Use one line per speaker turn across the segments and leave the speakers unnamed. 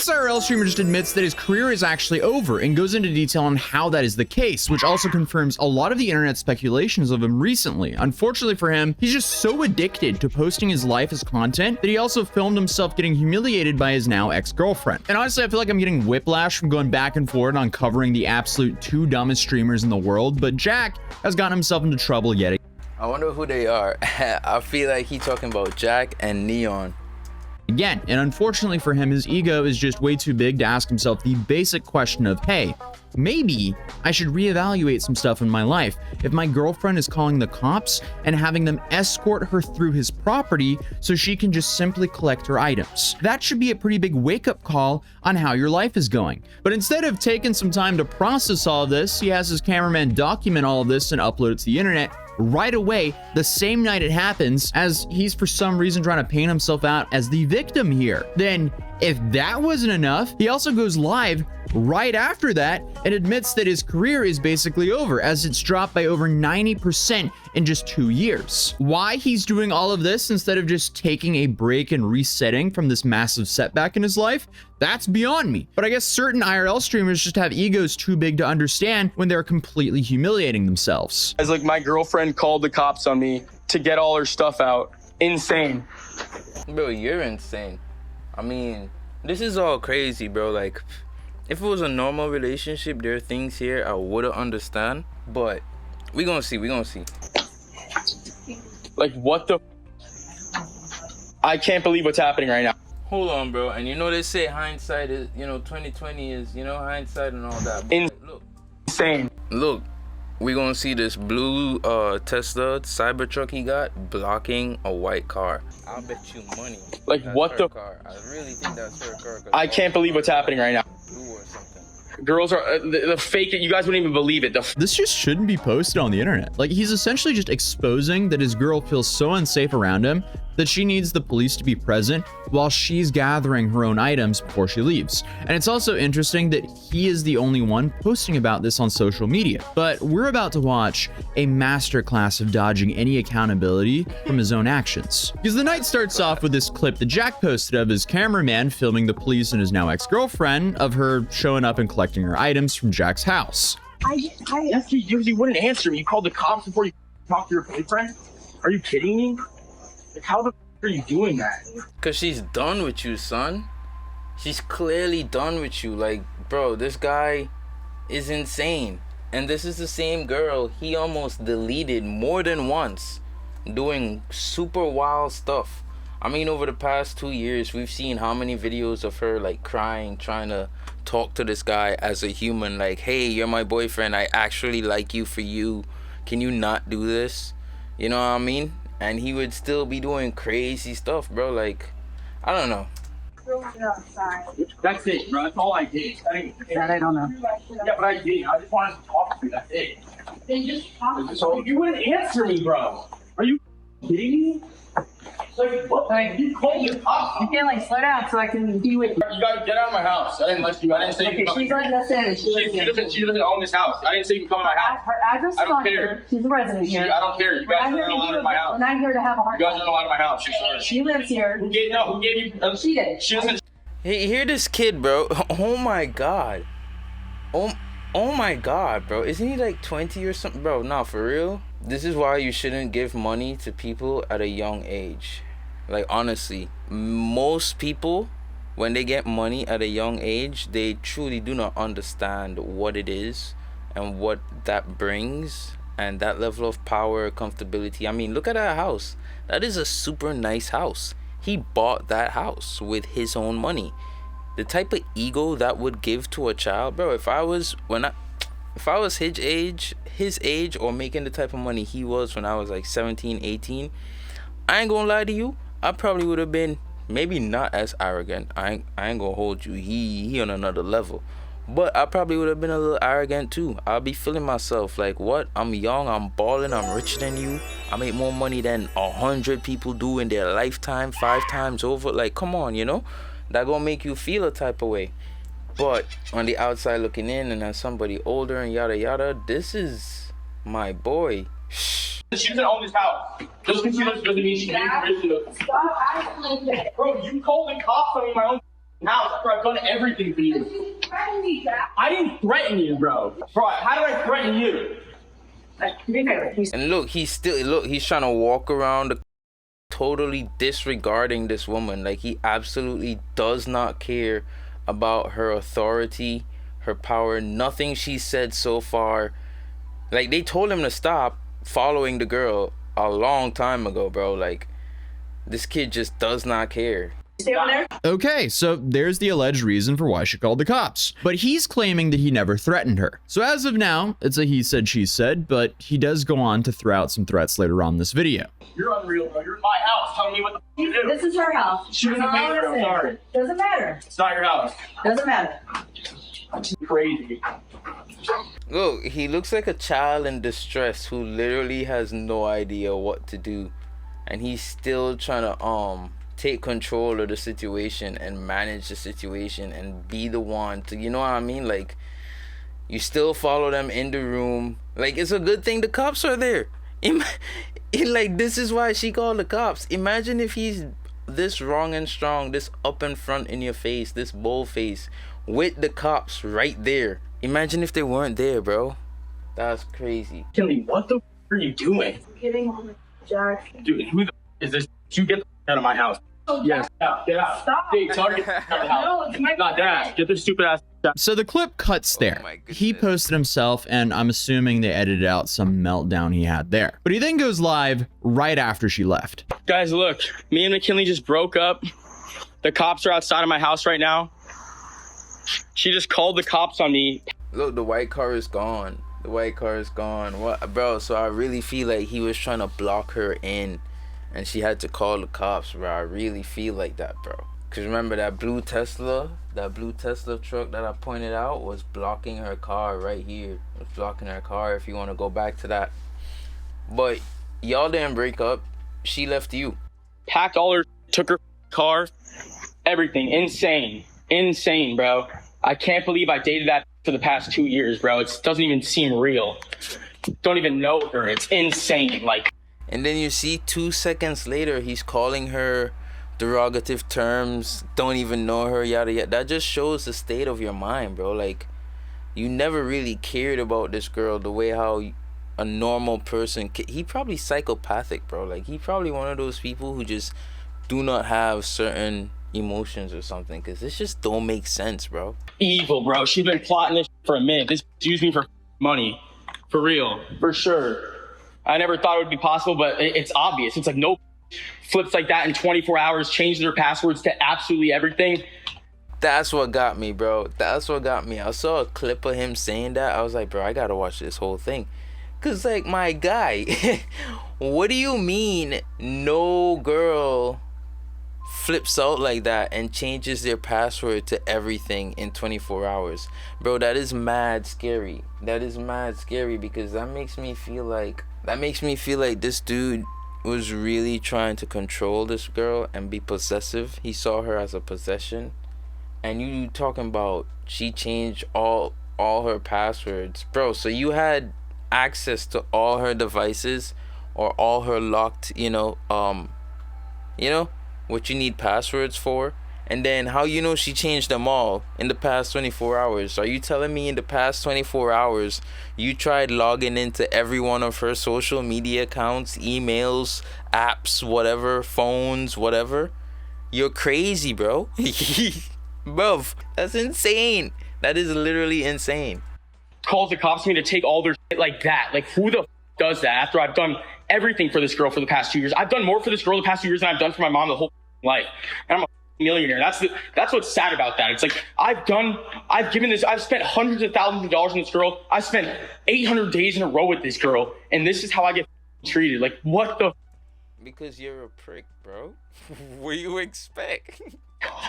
this IRL streamer just admits that his career is actually over and goes into detail on how that is the case, which also confirms a lot of the internet speculations of him recently. Unfortunately for him, he's just so addicted to posting his life as content that he also filmed himself getting humiliated by his now ex-girlfriend. And honestly, I feel like I'm getting whiplash from going back and forth on covering the absolute two dumbest streamers in the world, but Jack has gotten himself into trouble yet again.
I wonder who they are. I feel like he's talking about Jack and Neon.
And unfortunately for him, his ego is just way too big to ask himself the basic question of, hey, maybe I should reevaluate some stuff in my life. If my girlfriend is calling the cops and having them escort her through his property so she can just simply collect her items, that should be a pretty big wake-up call on how your life is going. But instead of taking some time to process all of this, he has his cameraman document all of this and upload it to the internet right away, the same night it happens, as he's for some reason trying to paint himself out as the victim here. Then, if that wasn't enough, he also goes live right after that and admits that his career is basically over, as it's dropped by over 90% in just 2 years. Why he's doing all of this instead of just taking a break and resetting from this massive setback in his life, that's beyond me. But I guess certain IRL streamers just have egos too big to understand when they're completely humiliating themselves.
As like my girlfriend called the cops on me to get all her stuff out. Insane.
Bro, you're insane. I mean, this is all crazy, bro. Like, if it was a normal relationship, there are things here I would've understand, but we gonna see.
Like, what the? I can't believe what's happening right now.
Hold on, bro. And you know they say hindsight is, 2020 is, hindsight and all that. But look,
insane.
Look, we gonna see this blue Tesla Cybertruck he got blocking a white car. I'll bet you money.
Like, what the?
Car. I really think that's her car.
I can't believe what's happening right now.
Blue or something.
Girls are the fake it. You guys wouldn't even believe it.
This just shouldn't be posted on the internet. Like, he's essentially just exposing that his girl feels so unsafe around him that she needs the police to be present while she's gathering her own items before she leaves. And it's also interesting that he is the only one posting about this on social media. But we're about to watch a masterclass of dodging any accountability from his own actions. Because the night starts off with this clip that Jack posted of his cameraman filming the police and his now ex-girlfriend of her showing up and collecting her items from Jack's house.
Yes, you wouldn't answer me. You called the cops before you talked to your boyfriend? Are you kidding me? Like, how the are you doing that?
Cause she's done with you, son. She's clearly done with you. Like, bro, this guy is insane. And this is the same girl he almost deleted more than once, doing super wild stuff. I mean, over the past 2 years, we've seen how many videos of her like crying, trying to talk to this guy as a human. Like, hey, you're my boyfriend. I actually like you for you. Can you not do this? You know what I mean? And he would still be doing crazy stuff, bro. Like, I don't know.
That's it, bro. That's all I did.
That I don't know.
Yeah, but I did. I just wanted to talk to you. That's it. So you wouldn't answer me, bro. Are you kidding me? Like, what? Like, you called the cops.
You can't like slow down so I can be with you.
You gotta get out of my house. I didn't let you. I didn't say you
Okay,
come.
she's letting us in.
She doesn't own this house. I didn't say you can come to my house.
Her address
I
is
don't
on
care.
here. She's a resident here.
I don't care. You guys aren't allowed in my house.
We're not here to have a hard
You
time.
guys aren't allowed in my house.
She lives here.
Who gave you?
She did.
She doesn't.
Hey, hear this kid, bro. Oh my god. Oh my god, bro. Isn't he like 20 or something? Bro, nah, for real. This is why you shouldn't give money to people at a young age. Like, honestly, most people, when they get money at a young age, they truly do not understand what it is and what that brings and that level of power, comfortability. I mean, look at that house. That is a super nice house. He bought that house with his own money. The type of ego that would give to a child, bro. If I was his age or making the type of money he was when I was like 17, 18, I ain't gonna lie to you, I probably would have been maybe not as arrogant. I ain't gonna hold you. He on another level. But I probably would have been a little arrogant too. I'll be feeling myself like, what? I'm young, I'm balling, I'm richer than you. I make more money than 100 people do in their lifetime, 5 times over. Like, come on, that gonna make you feel a type of way. But on the outside looking in, and as somebody older and yada yada, this is my boy. Shh.
She doesn't own this house. Just because she doesn't mean she can permission to. Bro, you called the cops on me my own House after I've done everything for you. I didn't threaten you, bro. Bro, how did I threaten you?
And look, he's trying to walk around totally disregarding this woman. Like, he absolutely does not care about her authority, her power, nothing she said so far. Like, they told him to stop following the girl a long time ago, bro. Like, this kid just does not care.
Stay on there.
Okay, so there's the alleged reason for why she called the cops. But he's claiming that he never threatened her. So as of now, it's a he said, she said, but he does go on to throw out some threats later on in this video.
You're unreal, bro. You're in my house telling me what the f to do.
This is her house.
She doesn't pay for it, I'm sorry.
Doesn't matter.
It's not your house.
Doesn't matter.
It's crazy.
Look, he looks like a child in distress who literally has no idea what to do. And he's still trying to take control of the situation and manage the situation and be the one to, you know what I mean? Like, you still follow them in the room. Like, it's a good thing the cops are there. Like, this is why she called the cops. Imagine if he's this wrong and strong, this up in front in your face, this bold face, with the cops right there. Imagine if they weren't there, bro. That's crazy.
Kelly, what the f are you doing?
Kidding, Jack.
Dude, who the f is this? You get the f out of my house. Yes, get out.
Stop.
Hey, tell her to get the f out of the house.
No, it's my
Not that. Get this stupid ass out.
So the clip cuts there.
my goodness.
He posted himself, and I'm assuming they edited out some meltdown he had there. But he then goes live right after she left.
Guys, look. Me and McKinley just broke up. The cops are outside of my house right now. She just called the cops on me.
Look, the white car is gone. The white car is gone. What, bro? So I really feel like he was trying to block her in, and she had to call the cops, bro. I really feel like that, bro. Cause remember that blue Tesla truck that I pointed out was blocking her car right here. It was blocking her car. If you want to go back to that, but y'all didn't break up. She left you.
Packed all her, took her car, everything. Insane, bro. I can't believe I dated that for the past 2 years, bro. It doesn't even seem real. Don't even know her. It's insane. Like,
And then you see 2 seconds later, he's calling her derogative terms, don't even know her, yada yada. That just shows the state of your mind, bro. Like, you never really cared about this girl the way how a normal person. He probably psychopathic, bro. Like, he probably one of those people who just do not have certain emotions or something, because this just don't make sense, bro.
evil, bro. She's been plotting this for a minute. This used me for money. For real. For sure. I never thought it would be possible, but it's obvious. It's like no flips like that in 24 hours, changes their passwords to absolutely everything.
That's what got me, bro. That's what got me. I saw a clip of him saying that. I was like, bro, I gotta watch this whole thing. Cause, like, my guy, what do you mean no girl flips out like that and changes their password to everything in 24 hours? Bro, that is mad scary. That is mad scary, because that makes me feel like this dude was really trying to control this girl and be possessive. He saw her as a possession. And you talking about she changed all her passwords, bro. So you had access to all her devices or all her locked, what you need passwords for. And then how you know she changed them all in the past 24 hours? Are you telling me in the past 24 hours you tried logging into every one of her social media accounts, emails, apps, whatever, phones, whatever? You're crazy, bro. Bro, that's insane. That is literally insane.
Calls the cops on me to take all their shit like that. Like, who the does that after I've done everything for this girl for the past 2 years? I've done more for this girl the past 2 years than I've done for my mom the whole life. And I'm a millionaire. That's what's sad about that. It's like, I've spent hundreds of thousands of dollars on this girl. I spent 800 days in a row with this girl, and this is how I get treated. Like, what the?
Because you're a prick, bro. What do you expect?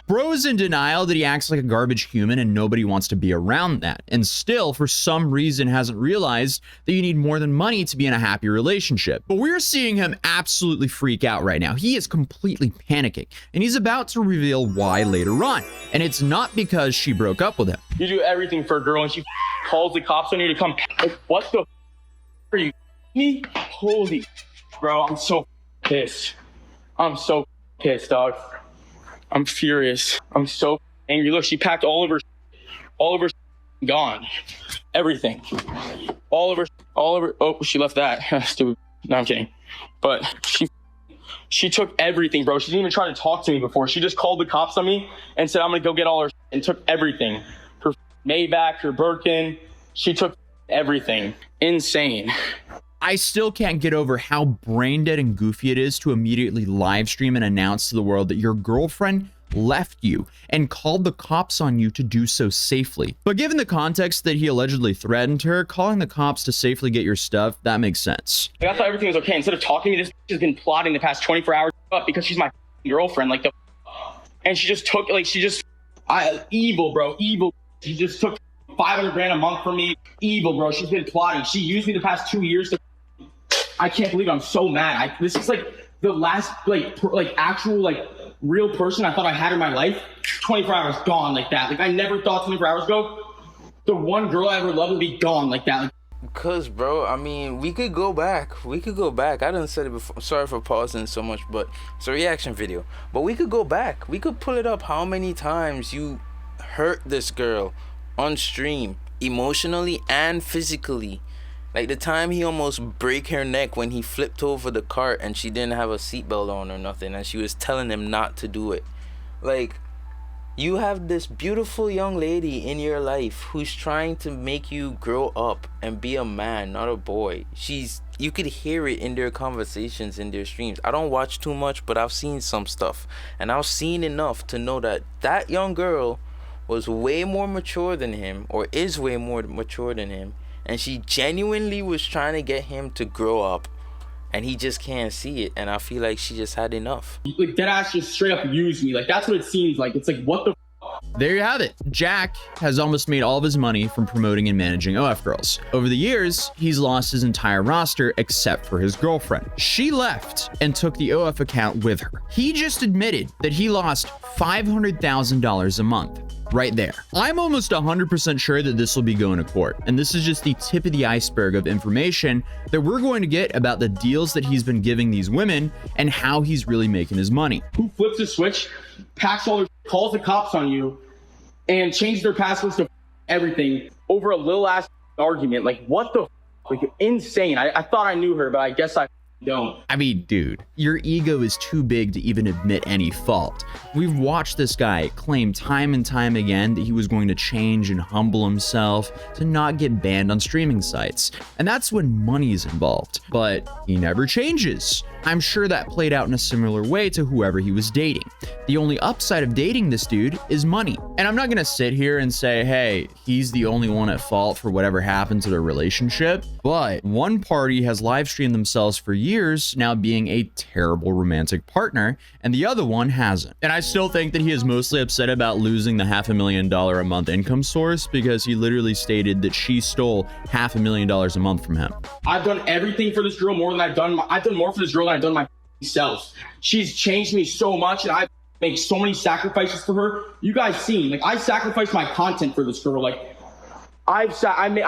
Bro's in denial that he acts like a garbage human and nobody wants to be around that, and still, for some reason, hasn't realized that you need more than money to be in a happy relationship. But we're seeing him absolutely freak out right now. He is completely panicking, and he's about to reveal why later on. And it's not because she broke up with him.
You do everything for a girl, and she calls the cops on you to come. Like, what the are you me? Holy, bro, I'm so pissed. I'm so pissed, dog. I'm furious. I'm so angry look. She packed all of her gone. Everything. All of her, oh, she left that. Stupid. No, I'm kidding. But she took everything, bro. She didn't even try to talk to me before. She just called the cops on me and said, I'm gonna go get all her and took everything. Her Maybach, her Birkin. She took everything. Insane.
I still can't get over how brain dead and goofy it is to immediately live stream and announce to the world that your girlfriend left you and called the cops on you to do so safely. But given the context that he allegedly threatened her, calling the cops to safely get your stuff, that makes sense.
Like, I thought everything was okay. Instead of talking to me, this has been plotting the past 24 hours up because she's my girlfriend. Like, and she just took, like, evil, bro, evil. She just took 500 grand a month from me. Evil, bro. She's been plotting. She used me the past 2 years to. I can't believe I'm so mad. This is like the last, actual, real person I thought I had in my life. 24 hours gone like that. Like, I never thought 24 hours ago the one girl I ever loved would be gone like that.
Cause, bro, I mean, we could go back. I done said it before. Sorry for pausing so much, but it's a reaction video. But we could go back. We could pull it up how many times you hurt this girl on stream, emotionally and physically. Like the time he almost break her neck when he flipped over the cart and she didn't have a seatbelt on or nothing, and she was telling him not to do it. Like, you have this beautiful young lady in your life who's trying to make you grow up and be a man, not a boy. You could hear it in their conversations, in their streams. I don't watch too much, but I've seen some stuff, and I've seen enough to know that that young girl was way more mature than him, or is way more mature than him, and she genuinely was trying to get him to grow up, and he just can't see it. And I feel like she just had enough.
Like, that ass just straight up used me. Like, that's what it seems like. It's like, what the
There you have it. Jack has almost made all of his money from promoting and managing OF girls. Over the years, he's lost his entire roster except for his girlfriend. She left and took the OF account with her. He just admitted that he lost $500,000 a month. Right there. I'm almost 100% sure that this will be going to court, and this is just the tip of the iceberg of information that we're going to get about the deals that he's been giving these women and how he's really making his money.
Who flips a switch, packs all their, calls the cops on you, and changes their passwords to everything over a little ass argument? Like, what the like, insane. I thought I knew her, but I guess I don't.
I mean, dude, your ego is too big to even admit any fault. We've watched this guy claim time and time again that he was going to change and humble himself to not get banned on streaming sites. And that's when money is involved. But he never changes. I'm sure that played out in a similar way to whoever he was dating. The only upside of dating this dude is money. And I'm not gonna sit here and say, hey, he's the only one at fault for whatever happened to their relationship. But one party has live streamed themselves for years now being a terrible romantic partner, and the other one hasn't. And I still think that he is mostly upset about losing the $500,000 a month income source, because he literally stated that she stole $500,000 a month from him.
I've done everything for this girl more than I've done more for this girl than I've done myself. She's changed me so much, and I make so many sacrifices for her. You guys seen, like, I sacrificed my content for this girl. Like, I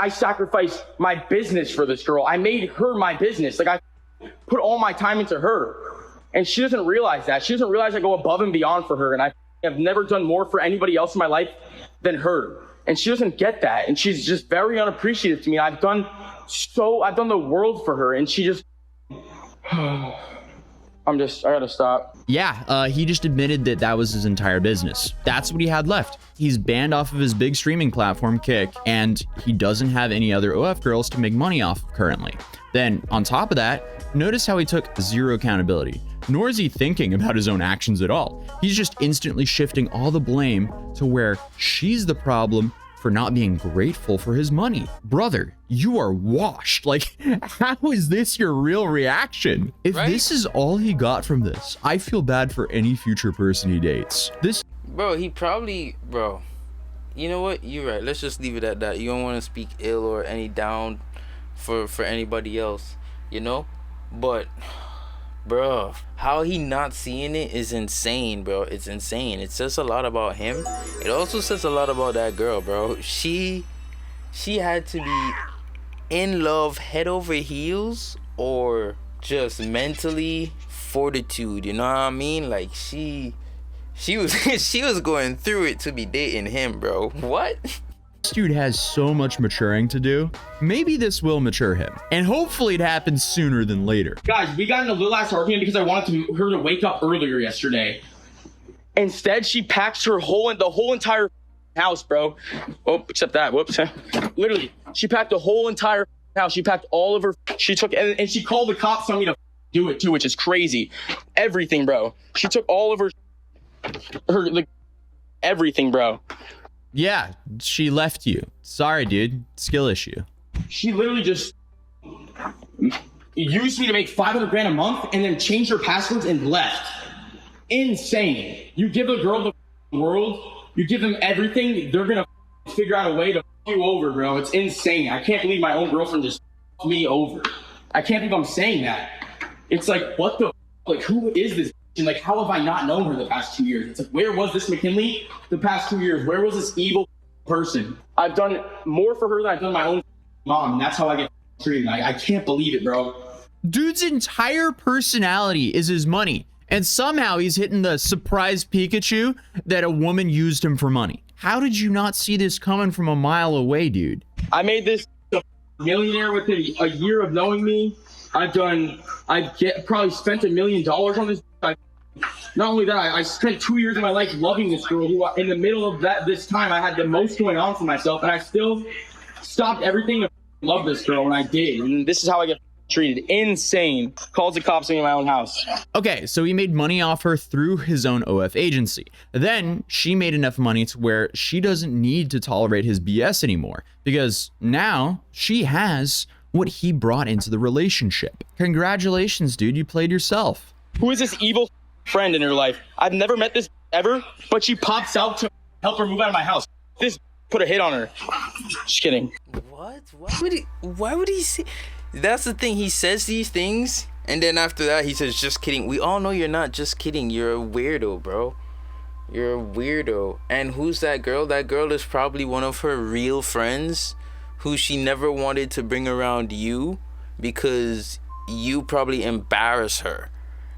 sacrificed my business for this girl. I made her my business. Like, I put all my time into her, and she doesn't realize that. She doesn't realize I go above and beyond for her, and I have never done more for anybody else in my life than her. And she doesn't get that, and she's just very unappreciative to me. I've done the world for her, and she just I gotta stop.
Yeah, he just admitted that that was his entire business. That's what he had left. He's banned off of his big streaming platform, Kick, and he doesn't have any other OF girls to make money off of currently. Then, on top of that, notice how he took zero accountability, nor is he thinking about his own actions at all. He's just instantly shifting all the blame to where she's the problem for not being grateful for his money. Brother, you are washed. Like, how is this your real reaction? If this is all he got from this, I feel bad for any future person he dates.
Bro, he probably, you know what? You're right. Let's just leave it at that. You don't want to speak ill or any down for anybody else, you know? But, bro, how he not seeing it is insane, bro. It's insane. It says a lot about him. It also says a lot about that girl, bro. She had to be in love head over heels, or just mentally fortitude, you know what I mean? Like, she She was she was going through it to be dating him, bro. What?
This dude has so much maturing to do. Maybe this will mature him. And hopefully it happens sooner than later.
Guys, we got in a little ass argument because I wanted her to wake up earlier yesterday. Instead, she packed the whole entire house, bro. Oh, except that. Whoops. Literally, she packed the whole entire house. She packed all of her. She took and she called the cops on me to do it too, which is crazy. Everything, bro. She took all of her like everything, bro.
Yeah, she left you. Sorry, dude. Skill issue.
She literally just used me to make 500 grand a month and then changed her passwords and left. Insane. You give a girl the world, you give them everything, they're gonna figure out a way to f you over, bro. It's insane. I can't believe my own girlfriend just f me over. I can't believe I'm saying that. It's like, what the f? Like, who is this? And like, how have I not known her the past 2 years? It's like, where was this McKinley the past 2 years? Where was this evil person? I've done more for her than I've done my own mom, and that's how I get treated. I can't believe it, bro.
Dude's entire personality is his money. And somehow he's hitting the surprise Pikachu that a woman used him for money. How did you not see this coming from a mile away, dude?
I made this a millionaire within a year of knowing me. I've probably spent $1 million on this. Not only that, I spent 2 years of my life loving this girl who, in the middle of this time, I had the most going on for myself, and I still stopped everything to love this girl, and I did. And this is how I get treated. Insane. Calls the cops in my own house.
Okay, so he made money off her through his own OF agency. Then she made enough money to where she doesn't need to tolerate his BS anymore, because now she has what he brought into the relationship. Congratulations, dude, you played yourself.
Who is this evil friend in her life? I've never met this ever, but she pops out to help her move out of my house. This put a hit on her. Just kidding.
What? Why would he say? That's the thing. He says these things, and then after that, he says, "Just kidding." We all know you're not just kidding. You're a weirdo, bro. You're a weirdo. And who's that girl? That girl is probably one of her real friends, who she never wanted to bring around you because you probably embarrass her.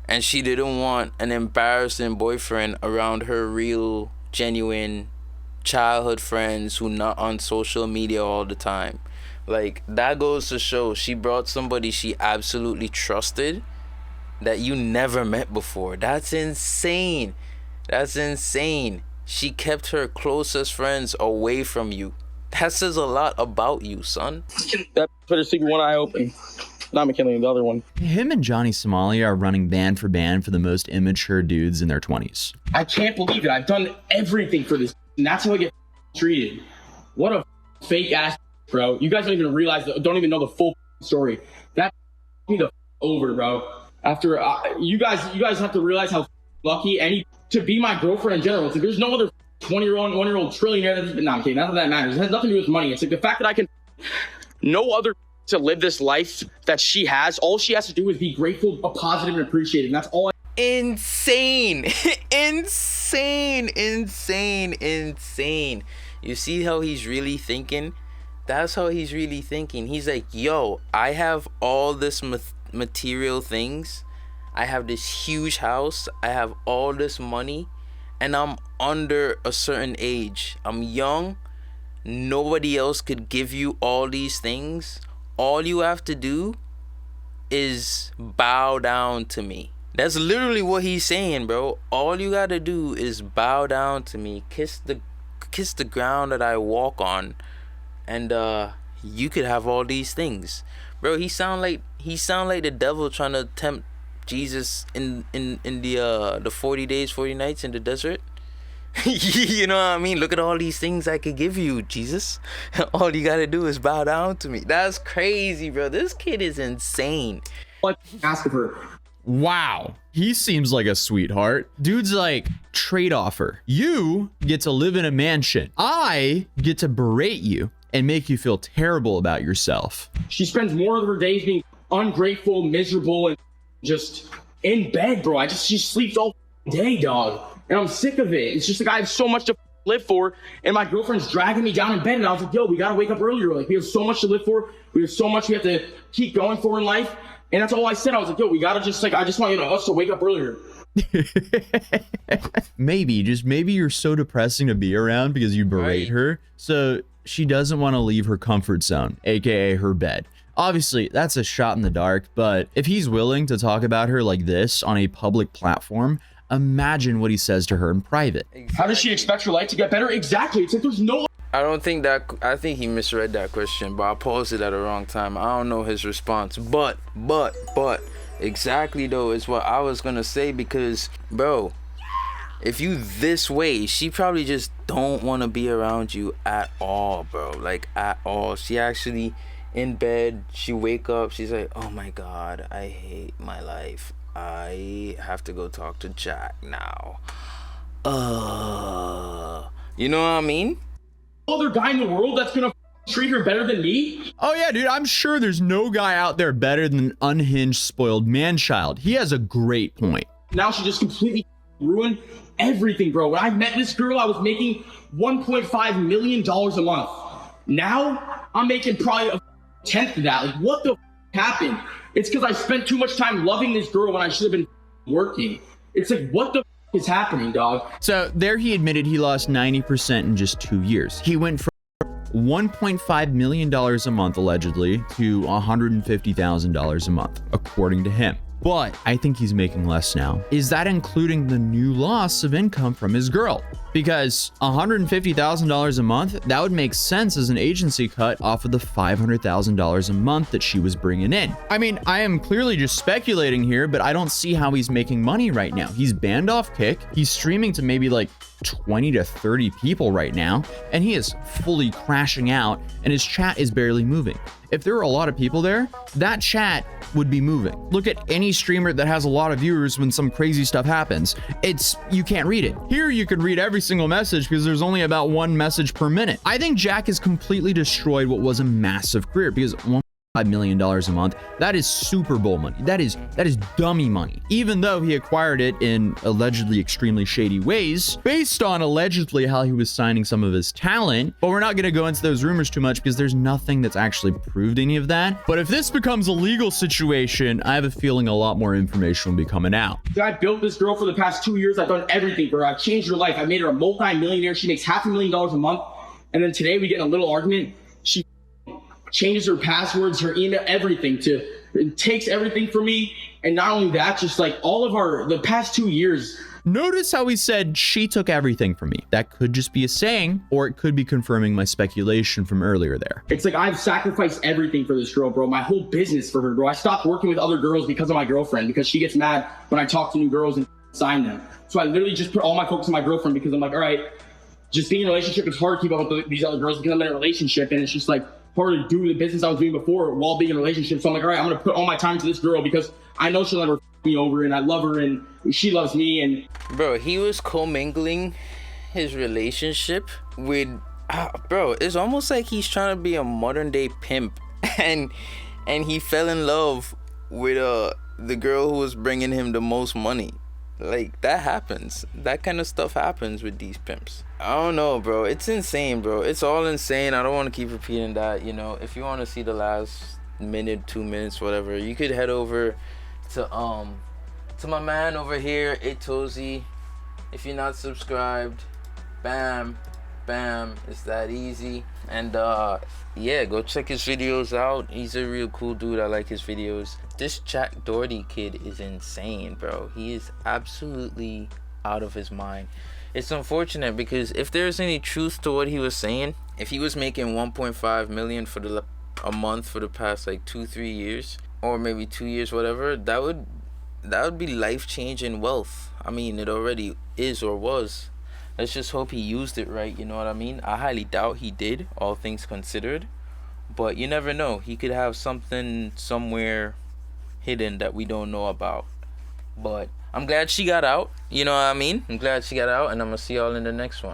And she didn't want an embarrassing boyfriend around her real, genuine childhood friends who not on social media all the time. Like, that goes to show she brought somebody she absolutely trusted that you never met before. That's insane. That's insane. She kept her closest friends away from you. That says a lot about you, son.
That put a secret one eye open. Not McKinley, the other one.
Him and Johnny Somalia are running band for the most immature dudes in their 20s.
I can't believe it. I've done everything for this, and that's how I get treated. What a fake ass, bro. You guys don't even realize, don't even know the full story. That me the over, bro. After you guys have to realize how lucky any to be my girlfriend in general. It's like there's no other 20-year-old, 1-year-old trillionaire that's not kidding. None of that matters. It has nothing to do with money. It's like the fact that I can no other to live this life that she has. All she has to do is be grateful, positive, and appreciative. And that's all.
Insane. Insane. You see how he's really thinking? That's how he's really thinking. He's like, yo, I have all this material things. I have this huge house. I have all this money. And I'm under a certain age. I'm young. Nobody else could give you all these things. All you have to do is bow down to me. That's literally what he's saying, bro. All you gotta do is bow down to me, kiss the ground that I walk on, and you could have all these things, bro. He sound like the devil trying to tempt Jesus in the 40 days, 40 nights in the desert. You know what I mean? Look at all these things I could give you, Jesus. All you gotta do is bow down to me. That's crazy, bro. This kid is insane.
What ask of her?
Wow, he seems like a sweetheart. Dude's like, trade offer. You get to live in a mansion. I get to berate you and make you feel terrible about yourself.
She spends more of her days being ungrateful, miserable, and just in bed, bro. She sleeps all day, dog. And I'm sick of it. It's just like I have so much to live for, and my girlfriend's dragging me down in bed, and I was like, yo, we gotta wake up earlier. Like, we have so much to live for. We have so much we have to keep going for in life. And that's all I said. I was like, yo, we gotta just, like, I just want us to wake up earlier.
Maybe, just maybe you're so depressing to be around because you berate
Right.
her, so she doesn't want to leave her comfort zone, aka her bed. Obviously, that's a shot in the dark, but if he's willing to talk about her like this on a public platform, imagine what he says to her in private.
How does she expect her life to get better? Exactly. It's like there's no
I think he misread that question, but I paused it at the wrong time. I don't know his response. But exactly though is what I was gonna say, because bro, if you this way, she probably just don't want to be around you at all, bro. Like at all. She actually in bed, she wake up, she's like, oh my god, I hate my life. I have to go talk to Jack now. You know what I mean?
other guy in the world that's gonna treat her better than me.
Oh yeah, dude, I'm sure there's no guy out there better than an unhinged, spoiled man-child. He has a great point.
Now she just completely ruined everything, bro. When I met this girl, I was making $1.5 million a month. Now I'm making probably a tenth of that. Like, what the happened? It's because I spent too much time loving this girl when I should have been working. It's like, what the is happening, dog?
So there he admitted he lost 90% in just 2 years. He went from $1.5 million a month, allegedly, to $150,000 a month, according to him. But I think he's making less now. Is that including the new loss of income from his girl? Because $150,000 a month, that would make sense as an agency cut off of the $500,000 a month that she was bringing in. I mean, I am clearly just speculating here, but I don't see how he's making money right now. He's banned off Kick. He's streaming to maybe like 20 to 30 people right now, and he is fully crashing out, and his chat is barely moving. If there were a lot of people there, that chat would be moving. Look at any streamer that has a lot of viewers when some crazy stuff happens. You can't read it. Here you can read every single message because there's only about one message per minute. I think Jack has completely destroyed what was a massive career, because $1.5 million a month, that is Super Bowl money. That is dummy money. Even though he acquired it in allegedly extremely shady ways, based on allegedly how he was signing some of his talent. But we're not going to go into those rumors too much because there's nothing that's actually proved any of that. But if this becomes a legal situation, I have a feeling a lot more information will be coming out.
I built this girl for the past 2 years. I've done everything for her. I've changed her life. I made her a multi-millionaire. She makes $500,000 a month. And then today we get in a little argument. She changes her passwords, her email, everything. It takes everything from me. And not only that, just like all of the past 2 years.
Notice how he said she took everything from me. That could just be a saying, or it could be confirming my speculation from earlier there.
It's like I've sacrificed everything for this girl, bro. My whole business for her, bro. I stopped working with other girls because of my girlfriend, because she gets mad when I talk to new girls and sign them. So I literally just put all my focus on my girlfriend, because I'm like, all right, just being in a relationship is hard to keep up with these other girls because I'm in a relationship, and it's just like hard to do the business I was doing before while being in a relationship. So I'm like, all right, I'm gonna put all my time to this girl because I know she'll never f me over, and I love her, and she loves me. And
bro, he was commingling his relationship with bro, it's almost like he's trying to be a modern day pimp, and he fell in love with the girl who was bringing him the most money. Like, that happens. That kind of stuff happens with these pimps. I don't know, bro. It's insane, bro. It's all insane. I don't want to keep repeating that. You know, if you want to see the last minute, 2 minutes, whatever, you could head over to my man over here, Itozi. If you're not subscribed, bam, it's that easy. And yeah, go check his videos out. He's a real cool dude. I like his videos. This Jack Doherty kid is insane, bro. He is absolutely out of his mind. It's unfortunate because if there's any truth to what he was saying, if he was making 1.5 million for a month for the past like 2-3 years, or maybe 2 years, whatever, that would be life-changing wealth. I mean, it already is or was. Let's just hope he used it right, you know what I mean? I highly doubt he did, all things considered. But you never know. He could have something somewhere hidden that we don't know about. But I'm glad she got out, you know what I mean? I'm glad she got out, and I'm going to see y'all in the next one.